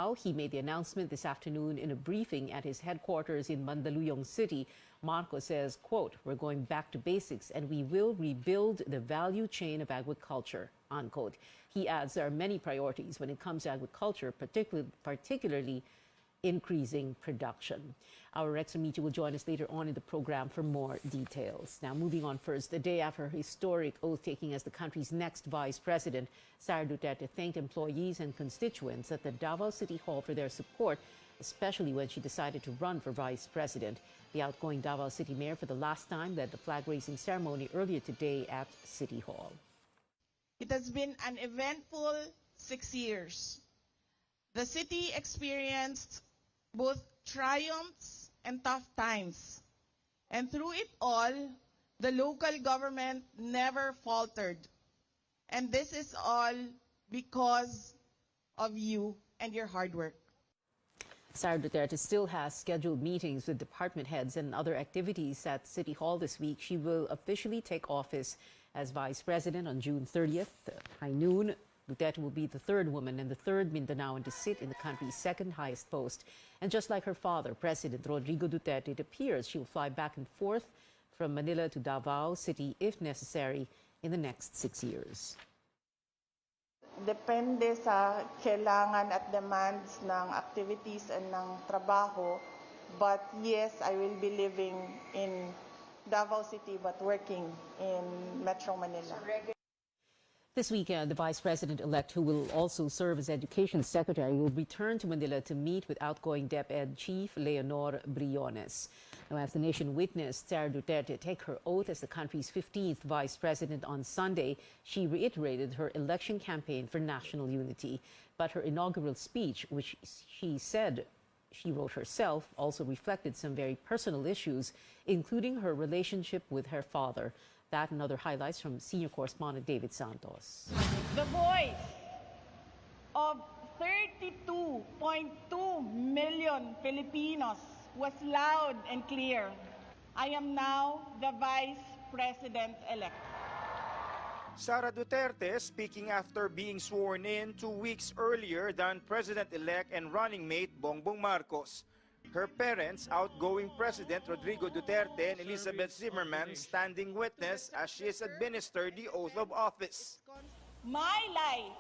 Davao. He made the announcement this afternoon in a briefing at his headquarters in Mandaluyong City. Marcos says, quote, "We're going back to basics and we will rebuild the value chain of agriculture," unquote. He adds there are many priorities when it comes to agriculture, particularly increasing production. Our Rex Media will join us later on in the program for more details. Now, moving on first, the day after her historic oath-taking as the country's next vice president, Sara Duterte thanked employees and constituents at the Davao City Hall for their support, especially when she decided to run for vice president. The outgoing Davao City mayor for the last time led the flag-raising ceremony earlier today at City Hall. It has been an eventful 6 years. The city experienced both triumphs and tough times. And through it all, the local government never faltered. And this is all because of you and your hard work. Sara Duterte still has scheduled meetings with department heads and other activities at City Hall this week. She will officially take office as vice president on June 30th. High noon, Duterte will be the third woman and the third Mindanaoan to sit in the country's second highest post. And just like her father, President Rodrigo Duterte, it appears she will fly back and forth from Manila to Davao City if necessary in the next 6 years. Depende sa kailangan at demands ng activities and ng trabaho. But yes, I will be living in Davao City but working in Metro Manila. This weekend, the vice president-elect, who will also serve as education secretary, will return to Manila to meet with outgoing DepEd Chief Leonor Briones. Now, as the nation witnessed Sara Duterte take her oath as the country's 15th vice president on Sunday, she reiterated her election campaign for national unity. But her inaugural speech, which she said she wrote herself, also reflected some very personal issues, including her relationship with her father. That and other highlights from senior correspondent David Santos. The voice of 32.2 million Filipinos was loud and clear. I am now the Vice President-elect. Sara Duterte speaking after being sworn in 2 weeks earlier than President-elect and running mate Bongbong Marcos. Her parents, outgoing President Rodrigo Duterte and Elizabeth Zimmerman, standing witness as she is administered the oath of office. My life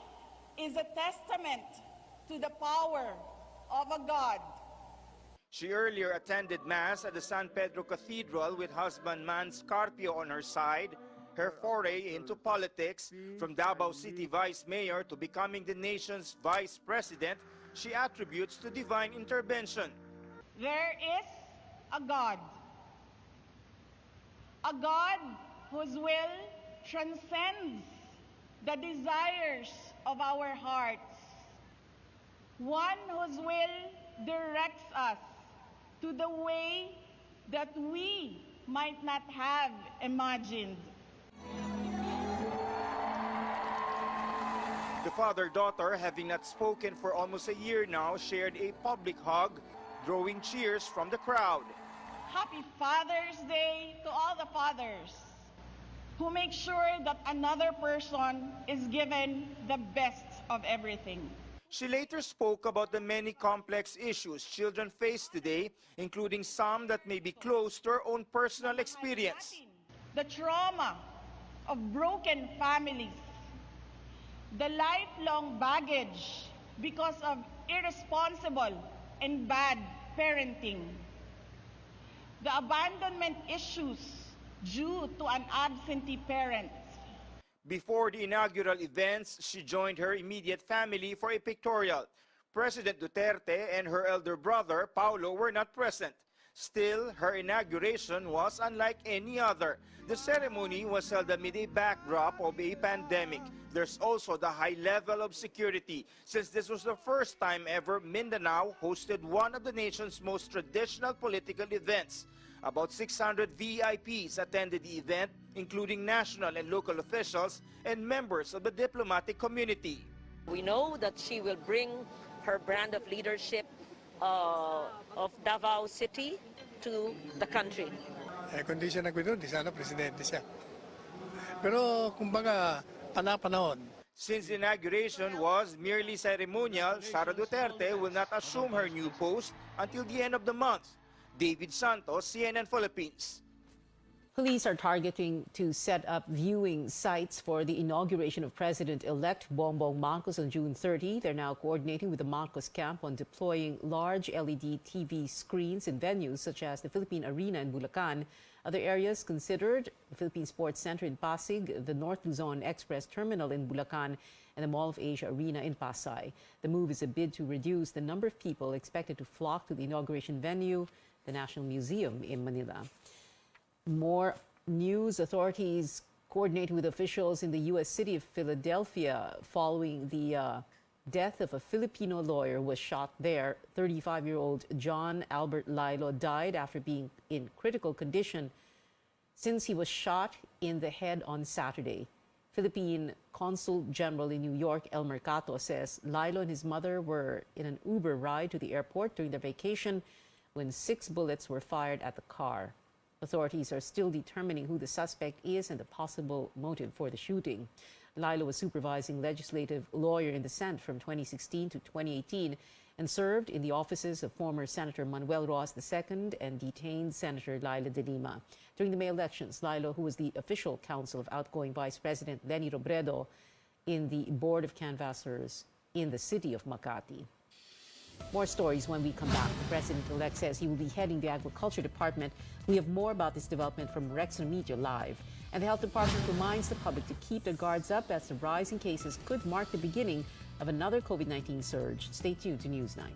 is a testament to the power of a God. She earlier attended Mass at the San Pedro Cathedral with husband Mans Carpio on her side. Her foray into politics, from Davao City Vice Mayor to becoming the nation's Vice President, she attributes to divine intervention. There is a God whose will transcends the desires of our hearts, one whose will directs us to the way that we might not have imagined. The father-daughter, having not spoken for almost a year now, shared a public hug, drawing cheers from the crowd. Happy Father's Day to all the fathers who make sure that another person is given the best of everything. She later spoke about the many complex issues children face today, including some that may be close to her own personal experience. The trauma of broken families, the lifelong baggage because of irresponsible and bad parenting, the abandonment issues due to an absentee parent. Before the inaugural events, she joined her immediate family for a pictorial. President Duterte and her elder brother, Paulo, were not present. Still, her inauguration was unlike any other. The ceremony was held amid a backdrop of a pandemic. There's also the high level of security, since this was the first time ever Mindanao hosted one of the nation's most traditional political events. About 600 VIPs attended the event, including national and local officials and members of the diplomatic community. We know that she will bring her brand of leadership of Davao City to the country. Kung di siya nagwin doon, di sana presidente siya. Pero kumbaga, panahon. Since the inauguration was merely ceremonial, Sara Duterte will not assume her new post until the end of the month. David Santos, CNN Philippines. Police are targeting to set up viewing sites for the inauguration of President-elect Bongbong Marcos on June 30. They're now coordinating with the Marcos camp on deploying large LED TV screens in venues such as the Philippine Arena in Bulacan. Other areas considered: the Philippine Sports Center in Pasig, the North Luzon Express Terminal in Bulacan, and the Mall of Asia Arena in Pasay. The move is a bid to reduce the number of people expected to flock to the inauguration venue, the National Museum in Manila. More news: authorities coordinating with officials in the U.S. city of Philadelphia following the death of a Filipino lawyer who was shot there. 35-year-old John Albert Lilo died after being in critical condition since he was shot in the head on Saturday. Philippine Consul General in New York, El Mercato, says Lilo and his mother were in an Uber ride to the airport during their vacation when 6 bullets were fired at the car. Authorities are still determining who the suspect is and the possible motive for the shooting. Lilo was supervising legislative lawyer in the Senate from 2016 to 2018 and served in the offices of former Senator Manuel Roas II and detained Senator Laila de Lima. During the May elections, Lilo, who was the official counsel of outgoing Vice President Leni Robredo in the Board of Canvassers in the city of Makati. More stories when we come back. The President-elect says he will be heading the Agriculture Department. We have more about this development from Rex Media Live. And the Health Department reminds the public to keep their guards up as the rise in cases could mark the beginning of another COVID-19 surge. Stay tuned to Newsnight.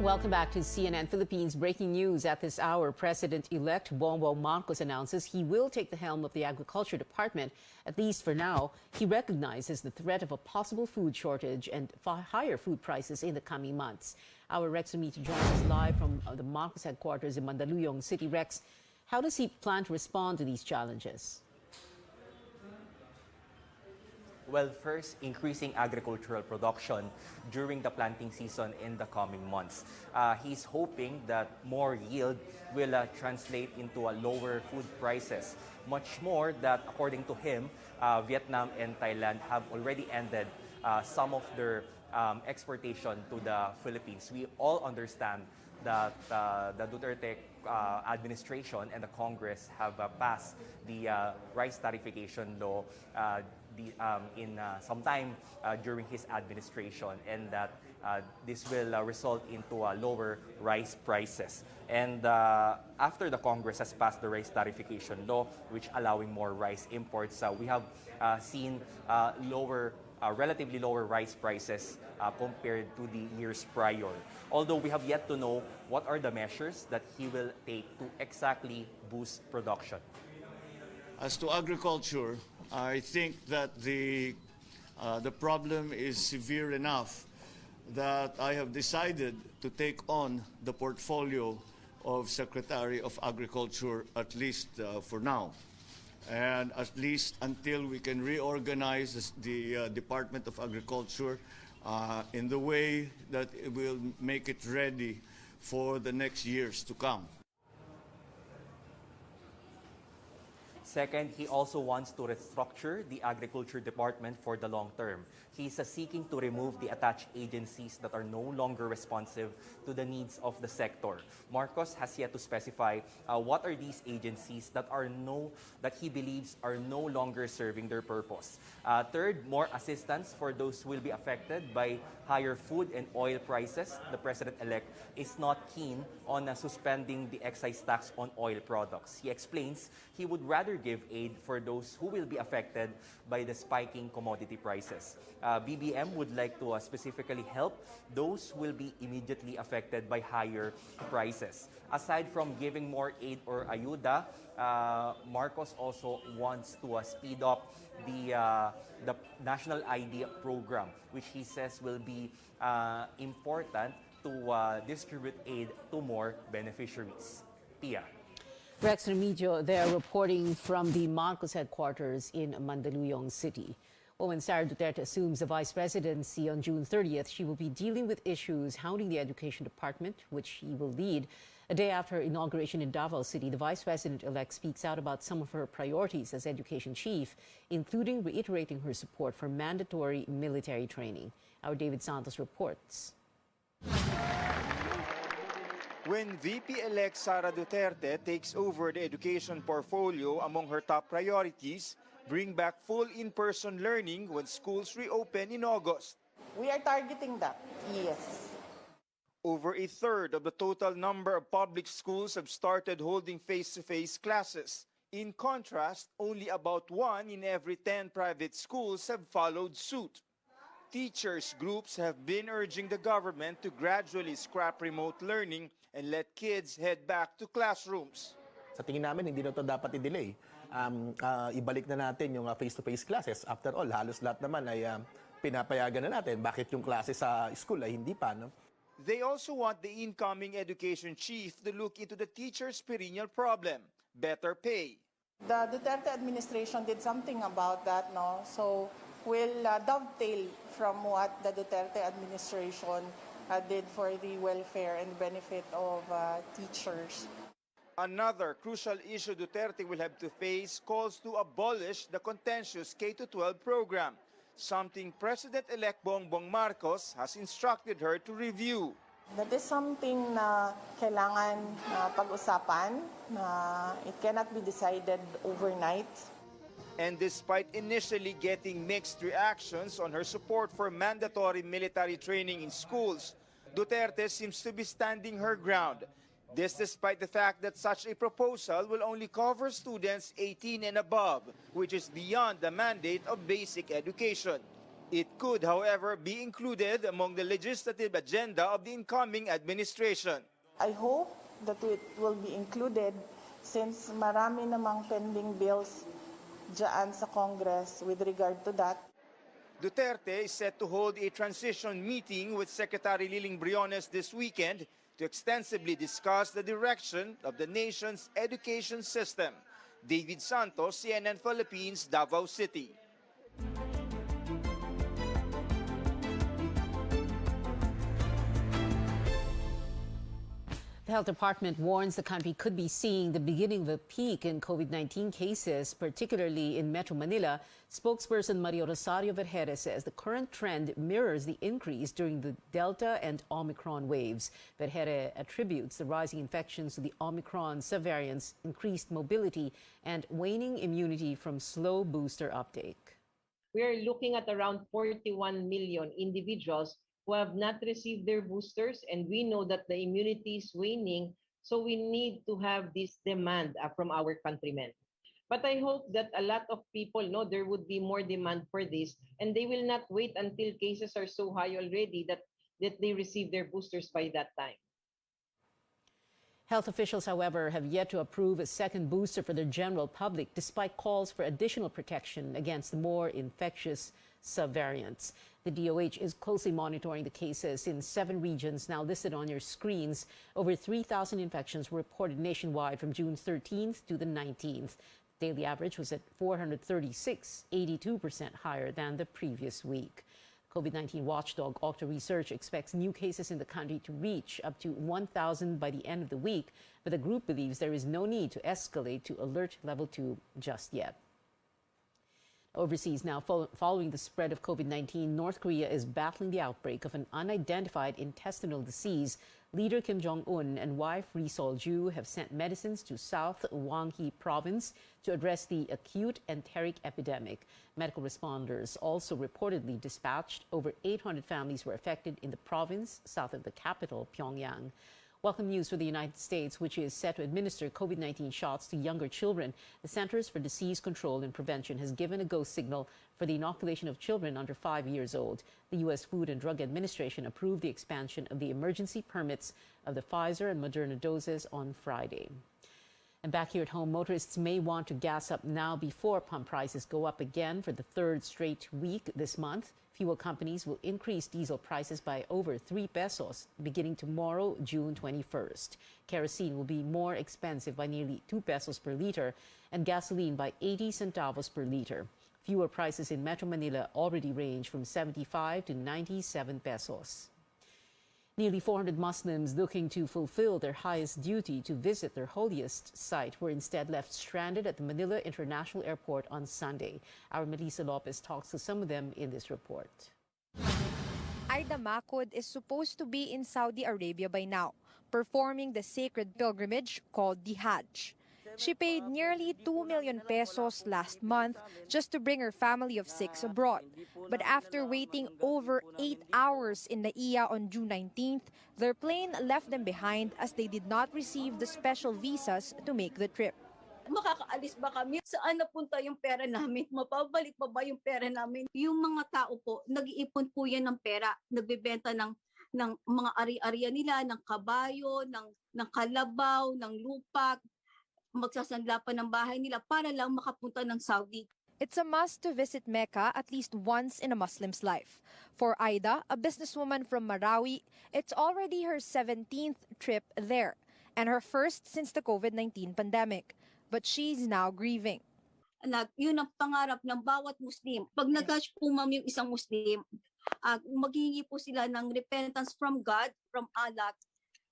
Welcome back to CNN Philippines. Breaking news at this hour. President-elect Bongbong Marcos announces he will take the helm of the Agriculture Department, at least for now. He recognizes the threat of a possible food shortage and higher food prices in the coming months. Our Rex Umiti joins us live from the Marcos headquarters in Mandaluyong City. Rex, how does he plan to respond to these challenges? Well, first, increasing agricultural production during the planting season in the coming months. He's hoping that more yield will translate into lower food prices. Much more that, according to him, Vietnam and Thailand have already ended some of their exportation to the Philippines. We all understand that the Duterte administration and the Congress have passed the rice tariffication law sometime during his administration, and that this will result into lower rice prices. And after the Congress has passed the rice tarification law, which allowing more rice imports, we have seen relatively lower rice prices compared to the years prior. Although we have yet to know what are the measures that he will take to exactly boost production. As to agriculture, I think that the problem is severe enough that I have decided to take on the portfolio of Secretary of Agriculture, at least for now. And at least until we can reorganize the Department of Agriculture in the way that it will make it ready for the next years to come. Second, he also wants to restructure the Agriculture Department for the long term. He's seeking to remove the attached agencies that are no longer responsive to the needs of the sector. Marcos has yet to specify what are these agencies that he believes are no longer serving their purpose. Third, more assistance for those who will be affected by higher food and oil prices. The President-elect is not keen on suspending the excise tax on oil products. He explains he would rather give aid for those who will be affected by the spiking commodity prices. BBM would like to specifically help those who will be immediately affected by higher prices. Aside from giving more aid or ayuda, Marcos also wants to speed up the National ID program, which he says will be important to distribute aid to more beneficiaries. Pia. Rex Remigio there reporting from the Marcos headquarters in Mandaluyong City. Well, when Sara Duterte assumes the vice presidency on June 30th, she will be dealing with issues hounding the Education Department, which she will lead. A day after her inauguration in Davao City, the vice president-elect speaks out about some of her priorities as education chief, including reiterating her support for mandatory military training. Our David Santos reports. When VP-elect Sara Duterte takes over the education portfolio, among her top priorities, bring back full in-person learning when schools reopen in August. We are targeting that, yes. Over a third of the total number of public schools have started holding face-to-face classes. In contrast, only about 1 in every 10 private schools have followed suit. Teachers groups have been urging the government to gradually scrap remote learning and let kids head back to classrooms. Sa tingin namin, hindi na ito dapat i-delay. Ibalik na natin yung face-to-face classes. After all, halos lahat naman ay pinapayagan na natin. Bakit yung klase sa school ay hindi pa, no? They also want the incoming education chief to look into the teachers' perennial problem, better pay. The Duterte administration did something about that, no? So we'll dovetail from what the Duterte administration did for the welfare and benefit of teachers. Another crucial issue Duterte will have to face calls to abolish the contentious K-12 program, something President-elect Bongbong Marcos has instructed her to review. That is something na kailangan pag-usapan, na it cannot be decided overnight. And despite initially getting mixed reactions on her support for mandatory military training in schools, Duterte seems to be standing her ground. This despite the fact that such a proposal will only cover students 18 and above, which is beyond the mandate of basic education. It could, however, be included among the legislative agenda of the incoming administration. I hope that it will be included since marami namang pending bills dyan sa Congress with regard to that. Duterte is set to hold a transition meeting with Secretary Liling Briones this weekend to extensively discuss the direction of the nation's education system. David Santos, CNN Philippines, Davao City. The health department warns the country could be seeing the beginning of a peak in COVID-19 cases, particularly in Metro Manila. Spokesperson Maria Rosario Vergere says the current trend mirrors the increase during the Delta and Omicron waves. Vergere attributes the rising infections to the Omicron subvariants, increased mobility, and waning immunity from slow booster uptake. we are looking at around 41 million individuals who have not received their boosters, and we know that the immunity is waning, so we need to have this demand from our countrymen. But I hope that a lot of people know there would be more demand for this, and they will not wait until cases are so high already that they receive their boosters by that time. Health officials, however, have yet to approve a second booster for the general public, despite calls for additional protection against more infectious subvariants. The DOH is closely monitoring the cases in 7 regions now listed on your screens. Over 3,000 infections were reported nationwide from June 13th to the 19th. Daily average was at 436, 82% higher than the previous week. COVID-19 watchdog Octa Research expects new cases in the country to reach up to 1,000 by the end of the week, but the group believes there is no need to escalate to alert level 2 just yet. Overseas now, following the spread of COVID-19, North Korea is battling the outbreak of an unidentified intestinal disease. Leader Kim Jong-un and wife Ri Sol-ju have sent medicines to South Gyeonggi province to address the acute enteric epidemic. Medical responders also reportedly dispatched. Over 800 families were affected in the province south of the capital, Pyongyang. Welcome news for the United States, which is set to administer COVID-19 shots to younger children. The Centers for Disease Control and Prevention has given a go signal for the inoculation of children under 5 years old. The U.S. Food and Drug Administration approved the expansion of the emergency permits of the Pfizer and Moderna doses on Friday. And back here at home, motorists may want to gas up now before pump prices go up again for the 3rd straight week this month. Fuel companies will increase diesel prices by over 3 pesos beginning tomorrow, June 21st. Kerosene will be more expensive by nearly 2 pesos per liter and gasoline by 80 centavos per liter. Fuel prices in Metro Manila already range from 75 to 97 pesos. Nearly 400 Muslims looking to fulfill their highest duty to visit their holiest site were instead left stranded at the Manila International Airport on Sunday. Our Melissa Lopez talks to some of them in this report. Aida Makud is supposed to be in Saudi Arabia by now, performing the sacred pilgrimage called the Hajj. She paid nearly 2 million pesos last month just to bring her family of 6 abroad. But after waiting over 8 hours in Naiya on June 19th, their plane left them behind as they did not receive the special visas to make the trip. Makakaalis ba kami? Saan napunta yung pera namin? Mapabalik pa ba yung pera namin? Yung mga tao po, nag-iipon po yan ng pera. Nagbebenta ng mga ari-ariya nila, ng kabayo, ng kalabaw, ng lupa. Magsasanla pa ng bahay nila para lang makapunta ng Saudi. It's a must to visit Mecca at least once in a Muslim's life. For Aida, a businesswoman from Marawi, it's already her 17th trip there and her first since the COVID-19 pandemic. But she's now grieving. Yun ang pangarap ng bawat Muslim. Pag nag-Hajj po ma'am yung isang Muslim, maghihingi po sila ng repentance from God, from Allah,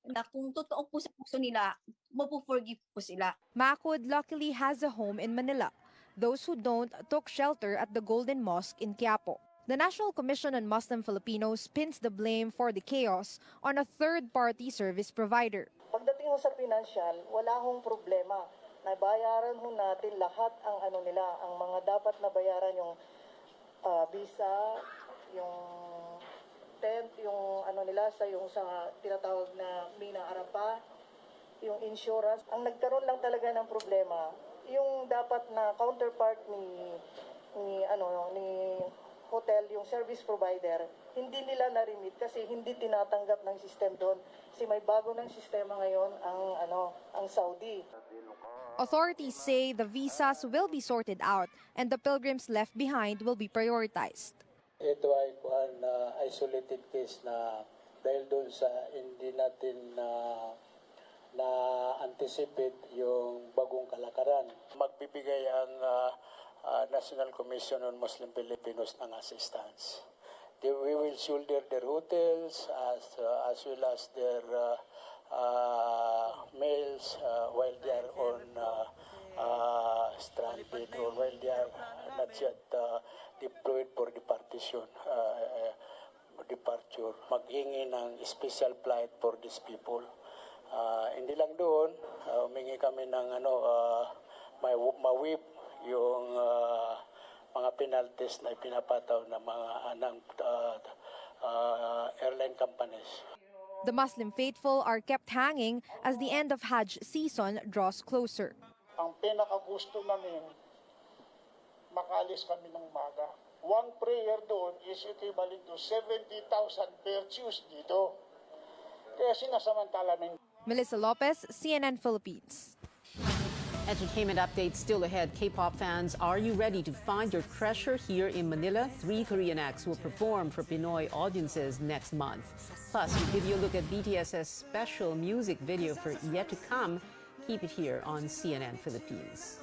na kung totoo po sa puso nila, mapo-forgive po sila. Makud luckily has a home in Manila. Those who don't took shelter at the Golden Mosque in Quiapo. The National Commission on Muslim Filipinos pins the blame for the chaos on a third-party service provider. Pagdating ho sa financial, wala hong problema. Nabayaran ho natin lahat ang ang mga dapat na bayaran, yung visa, yung tent, yung sa tinatawag na Mina Arapa, yung insurance. Ang nagkaroon lang talaga ng problema, yung dapat na counterpart ni hotel, yung service provider, hindi nila na-remit kasi hindi tinatanggap ng system doon. Kasi may bago ng sistema ngayon ang Saudi. Authorities say the visas will be sorted out and the pilgrims left behind will be prioritized. Ito ay isolated case na dahil doon sa hindi natin na-anticipate yung bagong kalakaran. Magbibigay ang National Commission on Muslim Filipinos ng assistance. We will shoulder their hotels as well as their meals while they are on stranded or while they are not yet deployed for departure. Maghingi ng special flight for these people. Hindi lang doon, humingi kami ng ma-whip yung mga penalties na ipinapataw ng mga airline companies. The Muslim faithful are kept hanging as the end of Hajj season draws closer. Ang pinakagusto namin, makaalis kami ng umaga. One prayer doon is equivalent to 70,000 virtues dito. Kaya sinasamantala namin. Melissa Lopez, CNN Philippines. Entertainment updates still ahead. K-pop fans, are you ready to find your treasure here in Manila? 3 Korean acts will perform for Pinoy audiences next month. Plus, we'll give you a look at BTS's special music video for Yet to Come. Keep it here on CNN Philippines.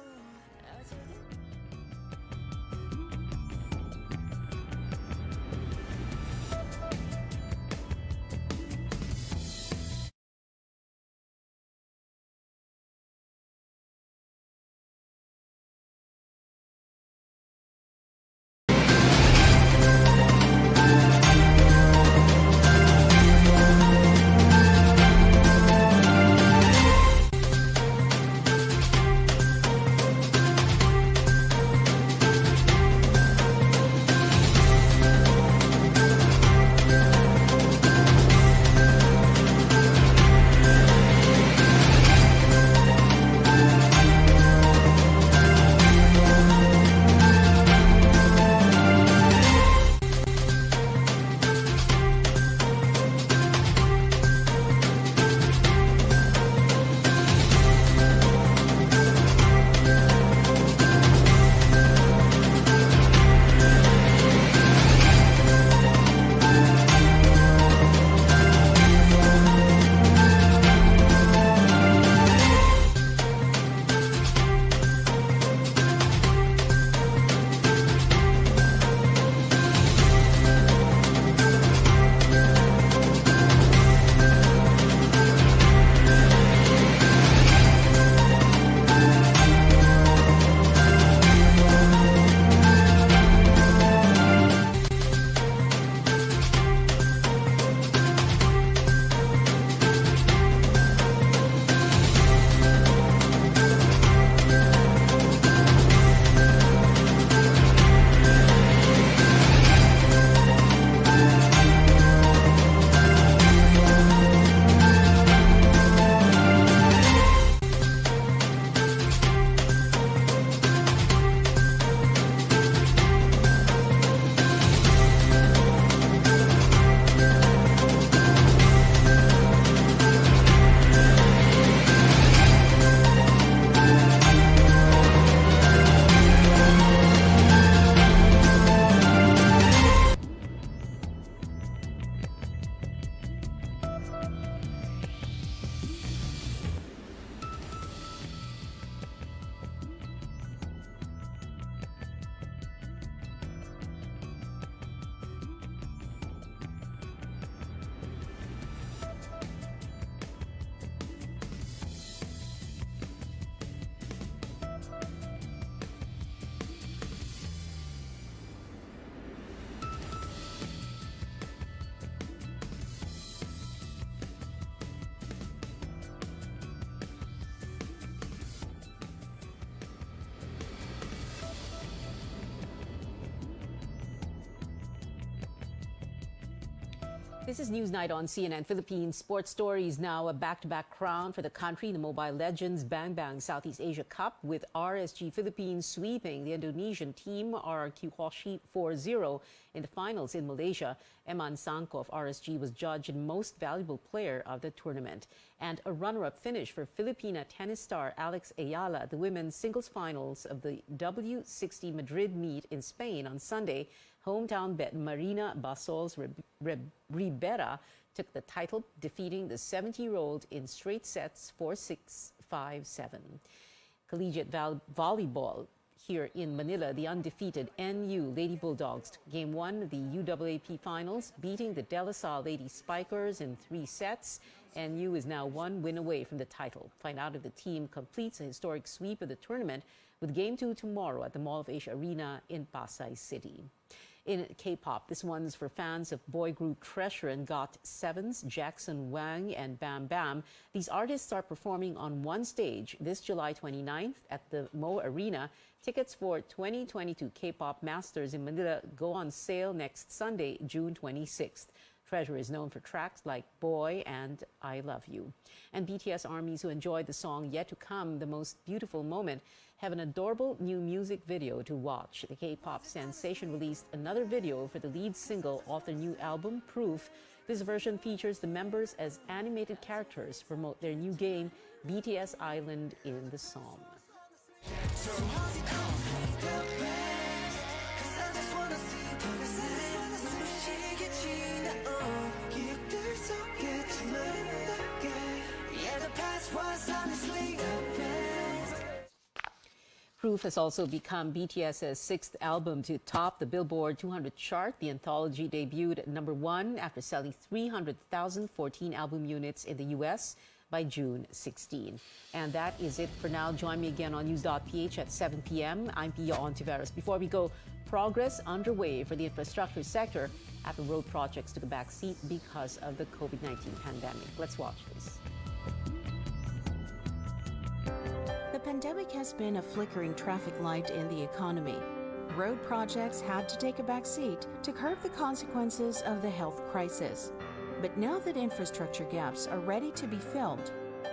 This is Newsnight on CNN Philippines. Sports stories now. A back-to-back crown for the country in the Mobile Legends Bang Bang Southeast Asia Cup, with RSG Philippines sweeping the Indonesian team RRQ Hoshi 4-0 in the finals in Malaysia. Eman Sangko of RSG was judged most valuable player of the tournament. And a runner-up finish for Filipina tennis star Alex Ayala at the women's singles finals of the W60 Madrid meet in Spain on Sunday. Hometown bet Marina Basols Ribera took the title, defeating the 70-year-old in straight sets 4-6, 5-7. Collegiate volleyball here in Manila, the undefeated NU Lady Bulldogs Game 1 of the UAAP Finals, beating the De La Salle Lady Spikers in 3 sets. NU is now 1 win away from the title. Find out if the team completes a historic sweep of the tournament with Game 2 tomorrow at the Mall of Asia Arena in Pasay City. In K-pop, this one's for fans of boy group Treasure and GOT7's Jackson Wang and Bam Bam. These artists are performing on one stage this July 29th at the Mo Arena. Tickets for 2022 K-pop Masters in Manila go on sale next Sunday, June 26th. Treasure is known for tracks like Boy and I Love You. And BTS ARMYs who enjoyed the song Yet to Come, The Most Beautiful Moment, have an adorable new music video to watch. The K-pop sensation released another video for the lead single off their new album, Proof. This version features the members as animated characters to promote their new game, BTS Island, in the song. Proof has also become BTS's sixth album to top the Billboard 200 chart. The anthology debuted at #1 after selling 300,014 album units in the U.S. by June 16. And that is it for now. Join me again on News.ph at 7 p.m. I'm Pia Honteveros. Before we go, progress underway for the infrastructure sector after road projects took a back seat because of the COVID-19 pandemic. Let's watch this. The pandemic has been a flickering traffic light in the economy. Road projects had to take a back seat to curb the consequences of the health crisis. But now that infrastructure gaps are ready to be filled,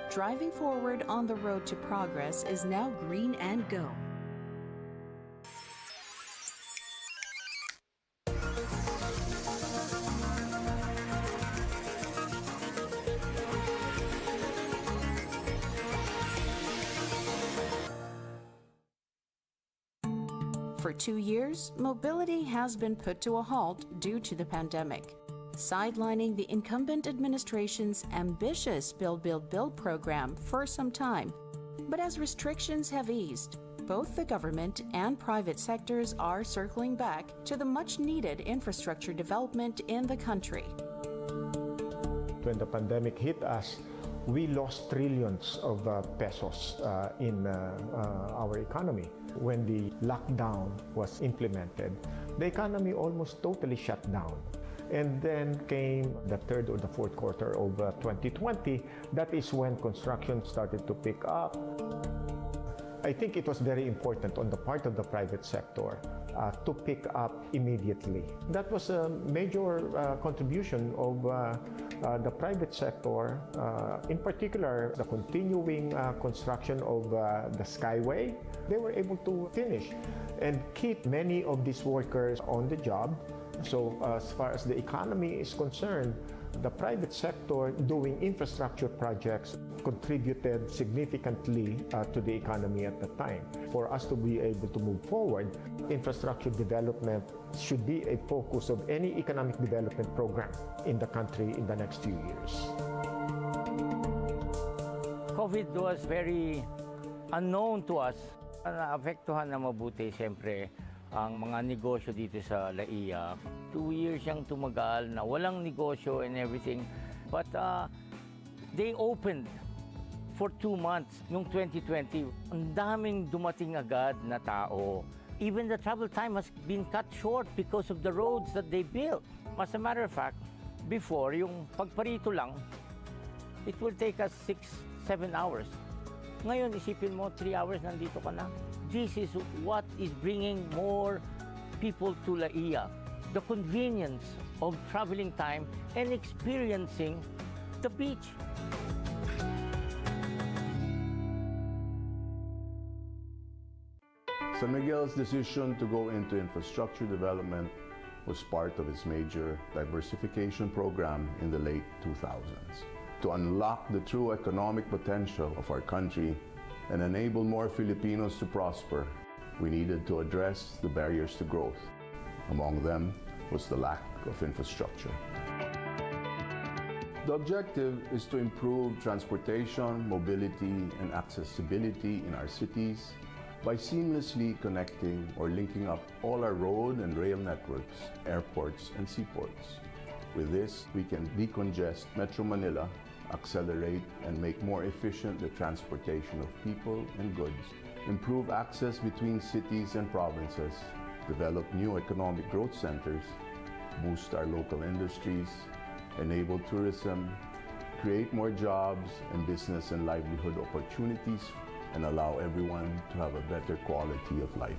driving forward on the road to progress is now green and go. For 2 years, mobility has been put to a halt due to the pandemic, sidelining the incumbent administration's ambitious Build, Build, Build program for some time. But as restrictions have eased, both the government and private sectors are circling back to the much-needed infrastructure development in the country. When the pandemic hit us, we lost trillions of pesos in our economy. When the lockdown was implemented, the economy almost totally shut down. And then came the third or the fourth quarter of 2020. That is when construction started to pick up. I think it was very important on the part of the private sector to pick up immediately. That was a major contribution of the private sector, in particular the continuing construction of the Skyway. They were able to finish and keep many of these workers on the job. So as far as the economy is concerned, the private sector doing infrastructure projects contributed significantly to the economy at the time. For us to be able to move forward, infrastructure development should be a focus of any economic development program in the country in the next few years. COVID was very unknown to us. Naapektuhan na mabuti, siyempre, ang mga negosyo dito sa LAIA. 2 years siyang tumagal na walang negosyo and everything. But they opened for 2 months noong 2020. Ang daming dumating agad na tao. Even the travel time has been cut short because of the roads that they built. As a matter of fact, before, yung pagparito lang, it will take us 6-7 hours. Ngayon, isipin mo, 3 hours nandito ka na. This is what is bringing more people to LAIA. The convenience of traveling time and experiencing the beach. San Miguel's decision to go into infrastructure development was part of its major diversification program in the late 2000s. To unlock the true economic potential of our country and enable more Filipinos to prosper, we needed to address the barriers to growth. Among them was the lack of infrastructure. The objective is to improve transportation, mobility, and accessibility in our cities by seamlessly connecting or linking up all our road and rail networks, airports, and seaports. With this, we can decongest Metro Manila, accelerate and make more efficient the transportation of people and goods, improve access between cities and provinces, develop new economic growth centers, boost our local industries, enable tourism, create more jobs and business and livelihood opportunities, and allow everyone to have a better quality of life.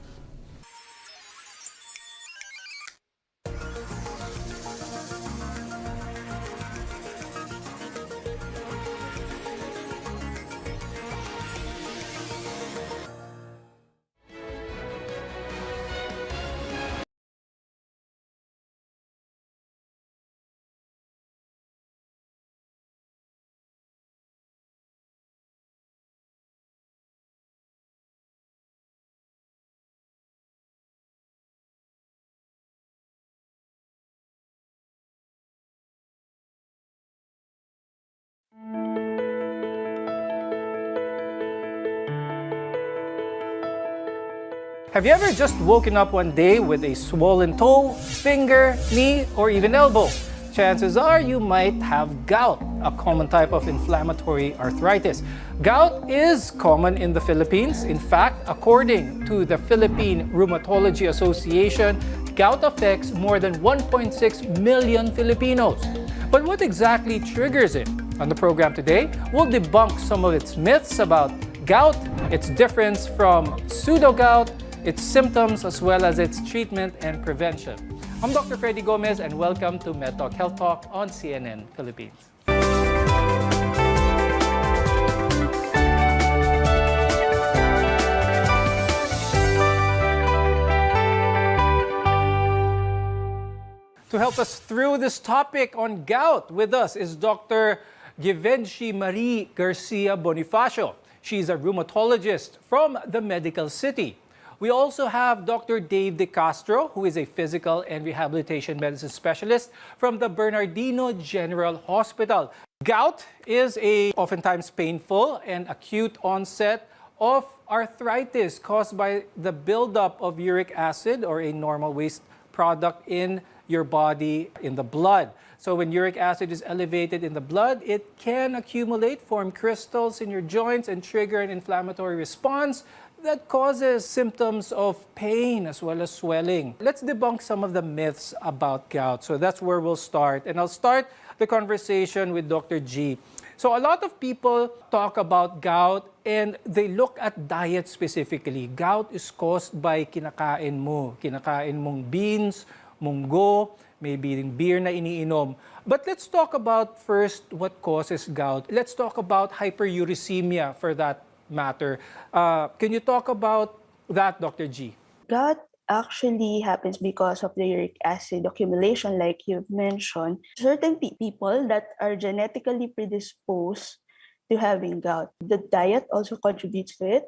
Have you ever just woken up one day with a swollen toe, finger, knee, or even elbow? Chances are you might have gout, a common type of inflammatory arthritis. Gout is common in the Philippines. In fact, according to the Philippine Rheumatology Association, gout affects more than 1.6 million Filipinos. But what exactly triggers it? On the program today, we'll debunk some of its myths about gout, its difference from pseudo-gout, its symptoms, as well as its treatment and prevention. I'm Dr. Freddy Gomez, and welcome to MedTalk Health Talk on CNN Philippines. To help us through this topic on gout, with us is Dr. Givenchy Marie Garcia Bonifacio. She's a rheumatologist from the Medical City. We also have Dr. Dave De Castro, who is a physical and rehabilitation medicine specialist from the Bernardino General Hospital. Gout is a oftentimes painful and acute onset of arthritis caused by the buildup of uric acid, or a normal waste product in your body, in the blood. So when uric acid is elevated in the blood, it can accumulate, form crystals in your joints, and trigger an inflammatory response that causes symptoms of pain as well as swelling. Let's debunk some of the myths about gout. So that's where we'll start. And I'll start the conversation with Dr. G. So a lot of people talk about gout and they look at diet specifically. Gout is caused by kinakain mo. Kinakain mong beans, munggo, maybe yung beer na iniinom. But let's talk about first what causes gout. Let's talk about hyperuricemia for that matter. Can you talk about that, Dr. G? Gout actually happens because of the uric acid accumulation, like you've mentioned. Certain people that are genetically predisposed to having gout, the diet also contributes to it.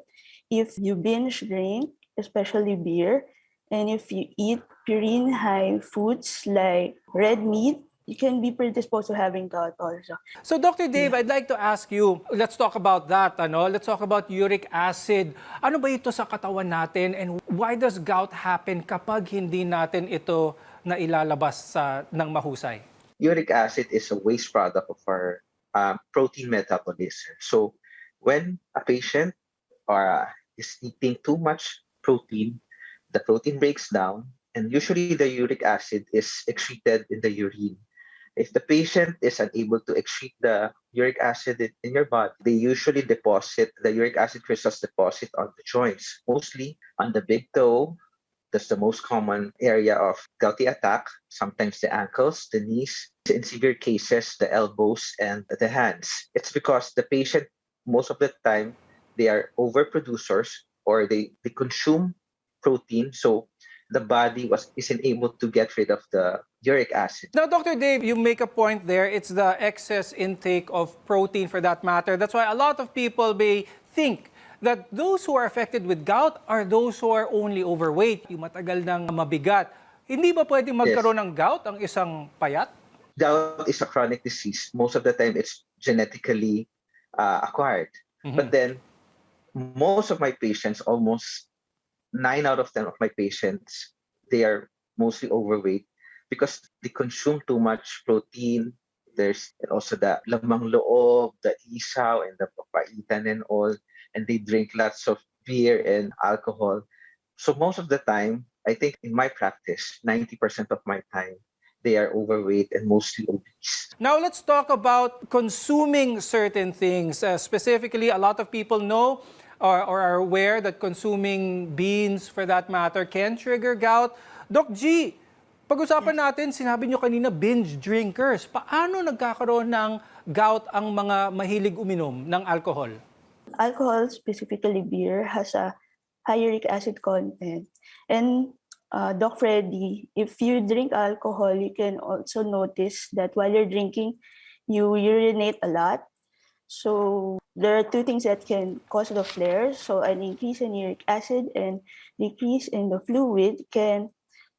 If you binge drink, especially beer, and if you eat purine-high foods like red meat, you can be predisposed to having gout also. So Dr. Dave, I'd like to ask you, let's talk about that. Let's talk about uric acid. Ano ba ito sa katawan natin, and why does gout happen kapag hindi natin ito na ilalabas ng mahusay? Uric acid is a waste product of our protein metabolism. So when a patient is eating too much protein, the protein breaks down, and usually the uric acid is excreted in the urine. If the patient is unable to excrete the uric acid in your body, they usually deposit, the uric acid crystals deposit on the joints, mostly on the big toe. That's the most common area of gouty attack, sometimes the ankles, the knees, in severe cases, the elbows and the hands. It's because the patient, most of the time, they are overproducers, or they consume protein, so the body isn't able to get rid of the uric acid. Now, Dr. Dave, you make a point there. It's the excess intake of protein, for that matter. That's why a lot of people may think that those who are affected with gout are those who are only overweight, yung matagal ng mabigat. Hindi ba pwedeng magkaroon ng gout ang isang payat? Gout is a chronic disease. Most of the time, it's genetically acquired. Mm-hmm. But then, most of my patients, almost 9 out of 10 of my patients, they are mostly overweight because they consume too much protein. There's also the lamang loob, the isaw, and the papaitan and all, and they drink lots of beer and alcohol. So most of the time, I think in my practice, 90% of my time, they are overweight and mostly obese. Now let's talk about consuming certain things. Specifically, a lot of people know or are aware that consuming beans, for that matter, can trigger gout. Doc G, pag-usapan natin, sinabi nyo kanina, binge drinkers. Paano nagkakaroon ng gout ang mga mahilig uminom ng alcohol? Alcohol, specifically beer, has a high uric acid content. And Doc Freddy, if you drink alcohol, you can also notice that while you're drinking, you urinate a lot. So there are two things that can cause the flares. So an increase in uric acid and decrease in the fluid can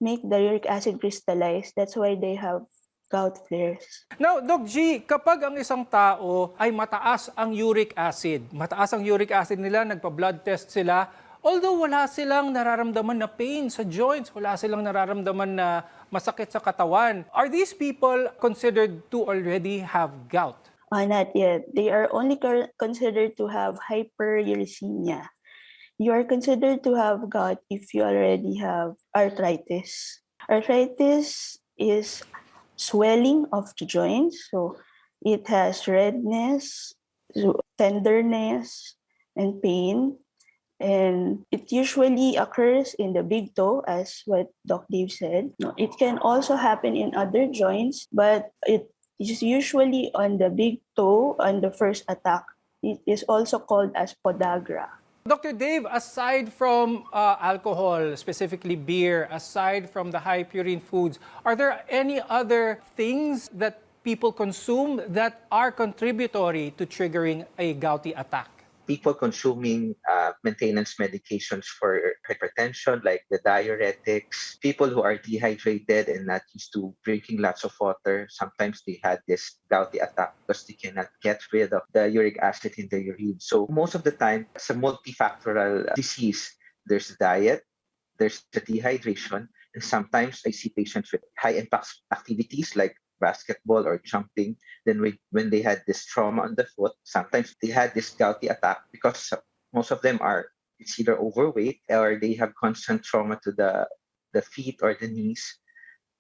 make the uric acid crystallize. That's why they have gout flares. Now, Doc G, kapag ang isang tao ay mataas ang uric acid nila, nagpa-blood test sila, although wala silang nararamdaman na pain sa joints, wala silang nararamdaman na masakit sa katawan, are these people considered to already have gout? Not yet. They are only considered to have hyperuricemia. You are considered to have gout if you already have arthritis. Arthritis is swelling of the joints, so it has redness, tenderness, and pain. And it usually occurs in the big toe, as what Doc Dave said. It can also happen in other joints, but it is usually on the big toe on the first attack. It is also called as podagra. Dr. Dave, aside from alcohol, specifically beer, aside from the high purine foods, are there any other things that people consume that are contributory to triggering a gouty attack? People consuming maintenance medications for hypertension, like the diuretics, people who are dehydrated and not used to drinking lots of water, sometimes they had this gouty attack because they cannot get rid of the uric acid in the urine. So most of the time, it's a multifactorial disease. There's diet, there's the dehydration, and sometimes I see patients with high impact activities like basketball or jumping. Then when they had this trauma on the foot, sometimes they had this gouty attack because most of them are it's either overweight or they have constant trauma to the feet or the knees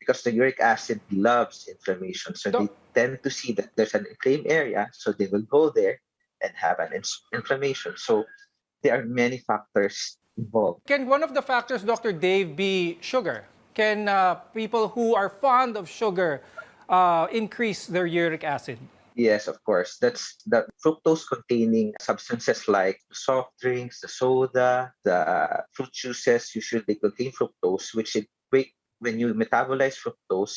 because the uric acid loves inflammation. So they tend to see that there's an inflamed area, so they will go there and have an inflammation. So there are many factors involved. Can one of the factors, Dr. Dave, be sugar? Can people who are fond of sugar increase their uric acid? Yes, of course. That's the fructose-containing substances like soft drinks, the soda, the fruit juices. Usually they contain fructose, which when you metabolize fructose,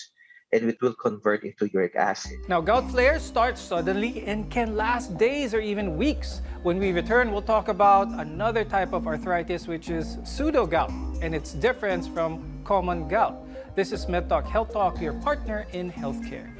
and it will convert into uric acid. Now, gout flares start suddenly and can last days or even weeks. When we return, we'll talk about another type of arthritis, which is pseudo-gout, and its difference from common gout. This is MedTalk Health Talk, your partner in healthcare.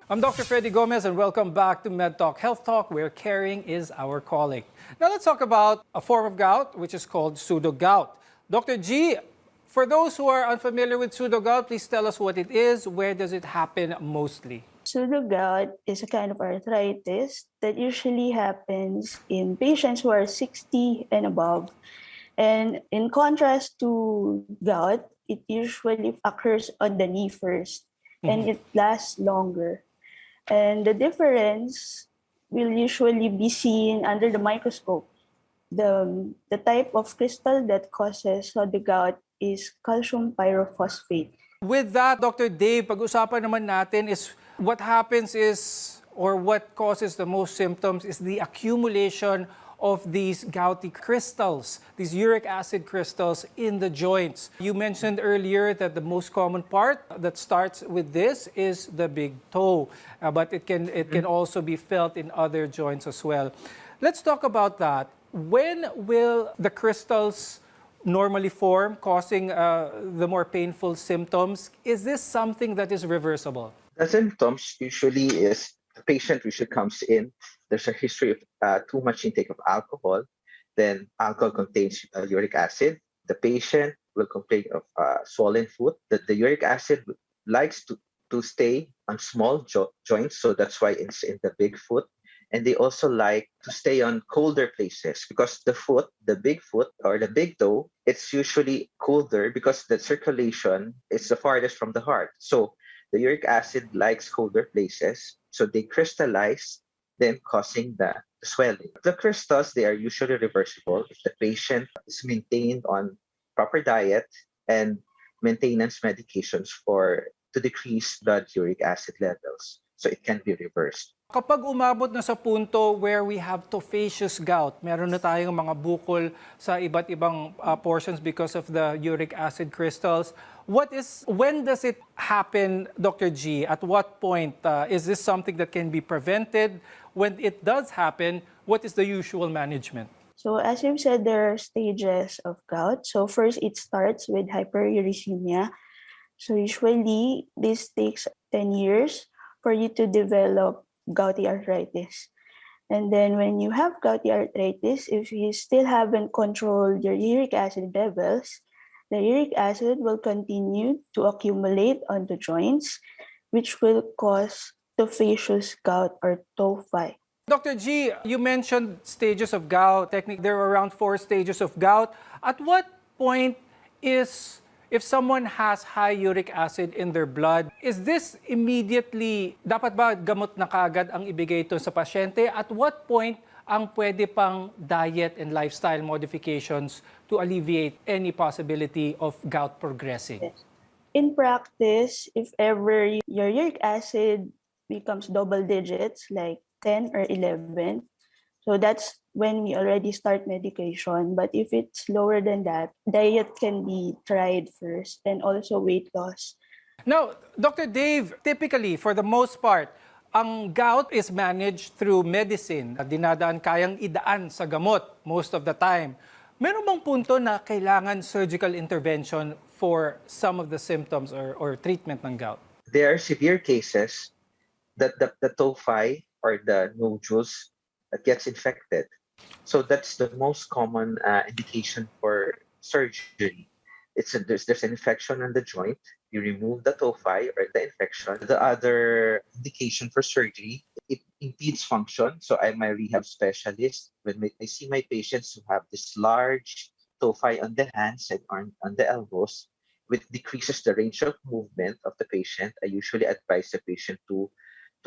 I'm Dr. Freddy Gomez and welcome back to MedTalk Health Talk, where caring is our calling. Now let's talk about a form of gout, which is called pseudo-gout. Dr. G, for those who are unfamiliar with pseudo-gout, please tell us what it is, where does it happen mostly? Pseudo-gout is a kind of arthritis that usually happens in patients who are 60 and above. And in contrast to gout, it usually occurs on the knee first, and it lasts longer. And the difference will usually be seen under the microscope. The type of crystal that causes the gout is calcium pyrophosphate. With that, Dr. Dave, pag-usapan naman natin is what happens is, or what causes the most symptoms is the accumulation of these gouty crystals, these uric acid crystals in the joints. You mentioned earlier that the most common part that starts with this is the big toe, but it can also be felt in other joints as well. Let's talk about that. When will the crystals normally form, causing the more painful symptoms? Is this something that is reversible? The symptoms usually is the patient usually comes in there's a history of too much intake of alcohol, then alcohol contains uric acid. The patient will complain of swollen foot. That the uric acid likes to stay on small joints, so that's why it's in the big foot. And they also like to stay on colder places because the foot, the big foot or the big toe, it's usually colder because the circulation is the farthest from the heart. So the uric acid likes colder places, so they crystallize, then causing the swelling. The crystals, they are usually reversible if the patient is maintained on proper diet and maintenance medications to decrease blood uric acid levels. So it can be reversed. Kapag umabot na sa punto where we have tophaceous gout, meron na tayong mga bukol sa iba't ibang portions because of the uric acid crystals, when does it happen, Dr. G? At what point? Is this something that can be prevented? When it does happen, what is the usual management? So as you've said, there are stages of gout. So first, it starts with hyperuricemia. So usually, this takes 10 years for you to develop gouty arthritis. And then when you have gouty arthritis, if you still haven't controlled your uric acid levels, the uric acid will continue to accumulate on the joints, which will cause tophaceous gout or tophi. Dr. G, you mentioned stages of gout. Technically, there are around 4 stages of gout. At what point if someone has high uric acid in their blood, is this immediately, dapat ba gamot na kaagad ang ibigay ito sa pasyente? At what point ang pwede pang diet and lifestyle modifications to alleviate any possibility of gout progressing? In practice, if ever your uric acid becomes double digits, like 10 or 11, so that's when we already start medication. But if it's lower than that, diet can be tried first and also weight loss. Now, Dr. Dave, typically, for the most part, ang gout is managed through medicine. Kayang idaan sa gamot most of the time. Meron bang punto na kailangan surgical intervention for some of the symptoms or treatment ng gout? There are severe cases that the tophi or the nodules gets infected. So that's the most common indication for surgery. There's an infection on the joint. You remove the tophi or the infection. The other indication for surgery, it impedes function. So I'm a rehab specialist. When I see my patients who have this large tophi on the hands and on the elbows, which decreases the range of movement of the patient, I usually advise the patient to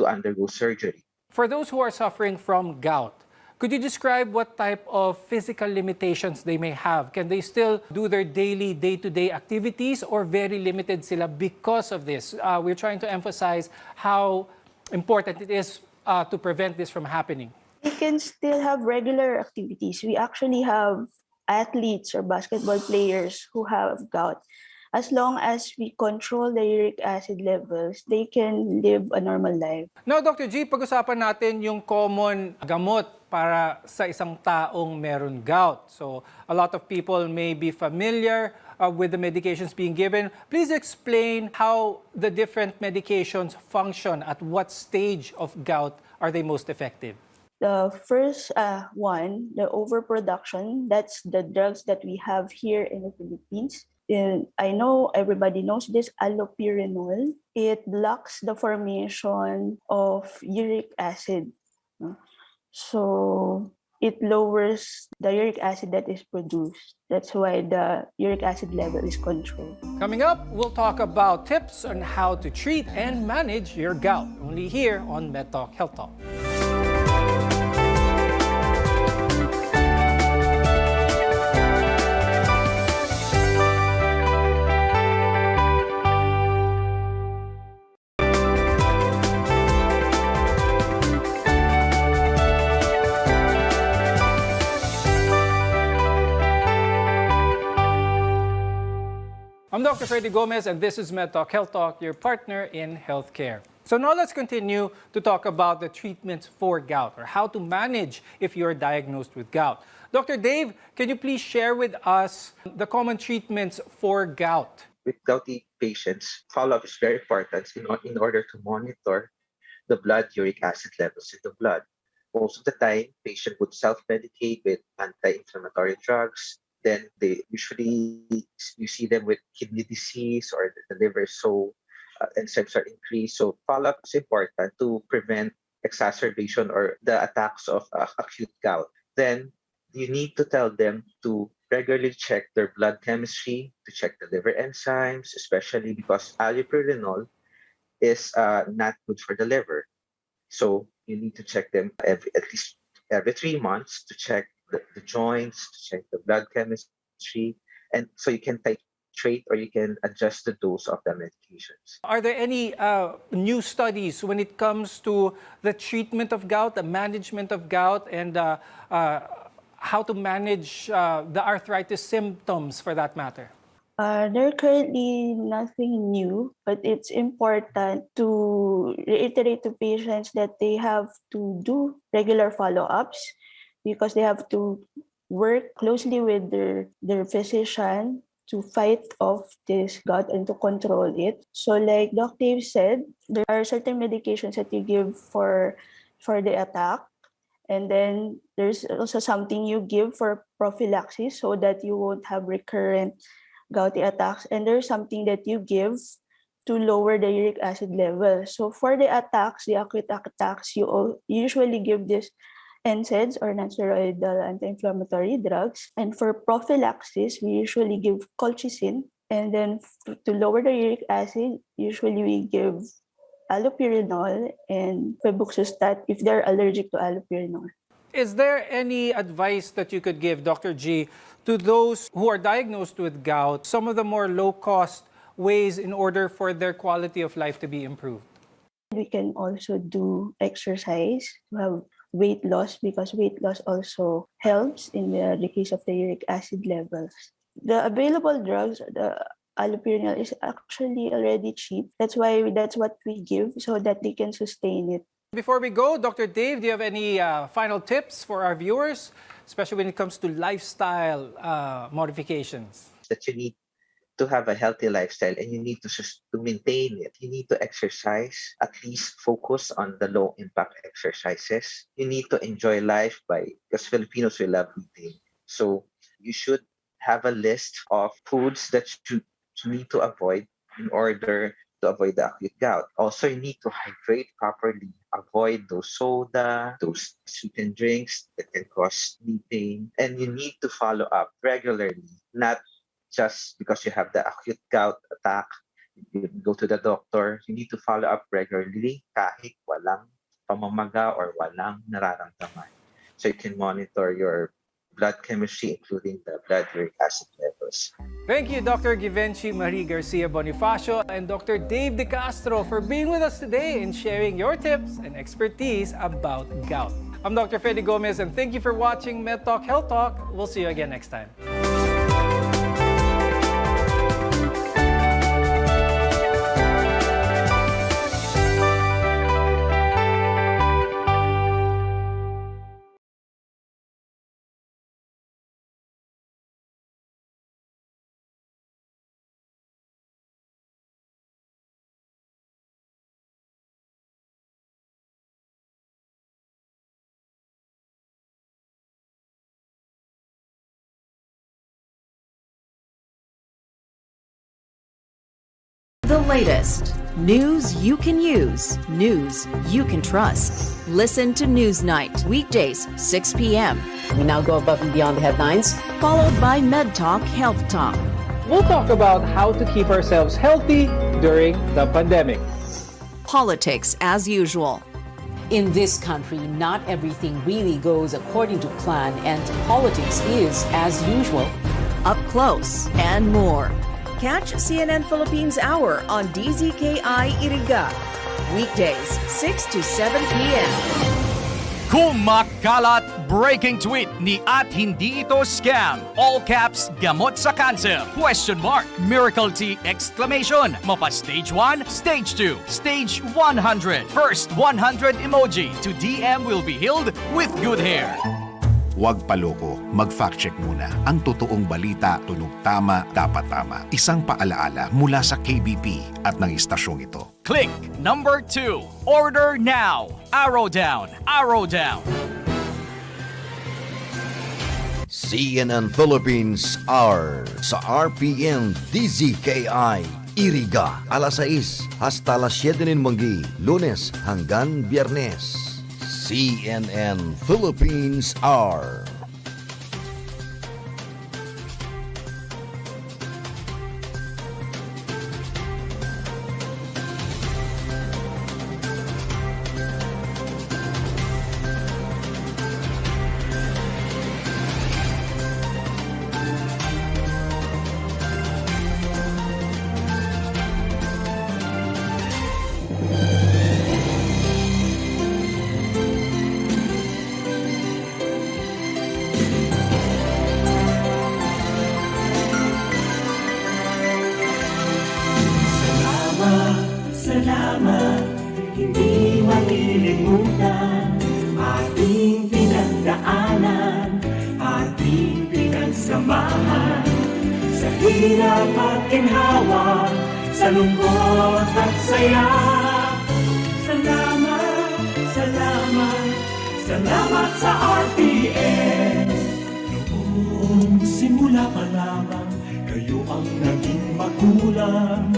undergo surgery. For those who are suffering from gout, could you describe what type of physical limitations they may have? Can they still do their daily, day-to-day activities or very limited sila because of this? We're trying to emphasize how important it is to prevent this from happening. They can still have regular activities. We actually have athletes or basketball players who have gout. As long as we control the uric acid levels, they can live a normal life. Now, Dr. G, pag-usapan natin yung common gamot para sa isang taong meron gout. So, a lot of people may be familiar with the medications being given. Please explain how the different medications function. At what stage of gout are they most effective? The first one, the overproduction, that's the drugs that we have here in the Philippines. I know everybody knows this, allopurinol. It blocks the formation of uric acid. So it lowers the uric acid that is produced. That's why the uric acid level is controlled. Coming up, we'll talk about tips on how to treat and manage your gout. Only here on MedTalk Health Talk. I'm Dr. Freddy Gomez, and this is MedTalk Health Talk, your partner in healthcare. So now let's continue to talk about the treatments for gout, or how to manage if you're diagnosed with gout. Dr. Dave, can you please share with us the common treatments for gout? With gouty patients, follow-up is very important in order to monitor the blood uric acid levels in the blood. most of the time, patient would self-medicate with anti-inflammatory drugs. Then they usually, you see them with kidney disease or the liver, so enzymes are increased. So follow-up is important to prevent exacerbation or the attacks of acute gout. Then you need to tell them to regularly check their blood chemistry, to check the liver enzymes, especially because allopurinol is not good for the liver. So you need to check them at least every 3 months to check the joints, to check the blood chemistry, and so you can titrate or you can adjust the dose of the medications. Are there any new studies when it comes to the treatment of gout, the management of gout, and how to manage the arthritis symptoms for that matter? There are currently nothing new, but it's important to reiterate to patients that they have to do regular follow-ups because they have to work closely with their physician to fight off this gout and to control it. So like Doc Dave said, there are certain medications that you give for the attack. And then there's also something you give for prophylaxis so that you won't have recurrent gouty attacks. And there's something that you give to lower the uric acid level. So for the attacks, the acute attacks, you usually give this NSAIDs or non-steroidal anti-inflammatory drugs. And for prophylaxis, we usually give colchicine. And then to lower the uric acid, usually we give allopurinol and febuxostat if they're allergic to allopurinol. Is there any advice that you could give, Dr. G, to those who are diagnosed with gout, some of the more low-cost ways in order for their quality of life to be improved? We can also do exercise to have weight loss because weight loss also helps in the case of the uric acid levels. The available drugs, the allopurinol is actually already cheap. That's what we give so that they can sustain it. Before we go, Dr. Dave, do you have any final tips for our viewers, especially when it comes to lifestyle modifications? That you need to have a healthy lifestyle and you need to maintain it. You need to exercise, at least focus on the low impact exercises. You need to enjoy life because Filipinos will love eating. So you should have a list of foods that you need to avoid in order to avoid the acute gout. Also, you need to hydrate properly. Avoid those soda, those sweetened drinks that can cause knee pain. And you need to follow up regularly, not just because you have the acute gout attack. You go to the doctor. You need to follow up regularly kahit walang pamamaga or walang nararamdaman. So you can monitor your blood chemistry, including the blood uric acid levels. Thank you, Dr. Givenchy Marie Garcia Bonifacio and Dr. Dave De Castro for being with us today and sharing your tips and expertise about gout. I'm Dr. Fede Gomez and thank you for watching MedTalk Health Talk. We'll see you again next time. The latest. News you can use. News you can trust. Listen to Newsnight. Weekdays, 6 p.m. We now go above and beyond the headlines. Followed by MedTalk Health Talk. We'll talk about how to keep ourselves healthy during the pandemic. Politics as usual. In this country, not everything really goes according to plan, and politics is as usual. Up close and more. Catch CNN Philippines Hour on DZKI-IRIGA. Weekdays, 6 to 7 p.m. Kumakalat breaking tweet ni at hindi ito scam. All caps, gamot sa cancer? Question mark. Miracle tea exclamation. Mapa stage 1, stage 2, stage 100. First 100 emoji to DM will be healed with good hair. Huwag paloko, mag-fact check muna. Ang totoong balita, tunog tama, dapat tama. Isang paalaala mula sa KBP at ng istasyong ito. Click number 2. Order now. Arrow down. Arrow down. CNN Philippines Hour sa RPN-DZKI-IRIGA alas 6 hasta alas 7 ng manggi, Lunes hanggang Biyernes. CNN Philippines Hour. Salamat, hindi malilimutan ating pinagdaanan, ating pinagsamahan sa hirap at ginhawa, sa lungkot at saya. Salamat, salamat, salamat sa RPN. Noong simula pa lamang, kayo ang naging magulang.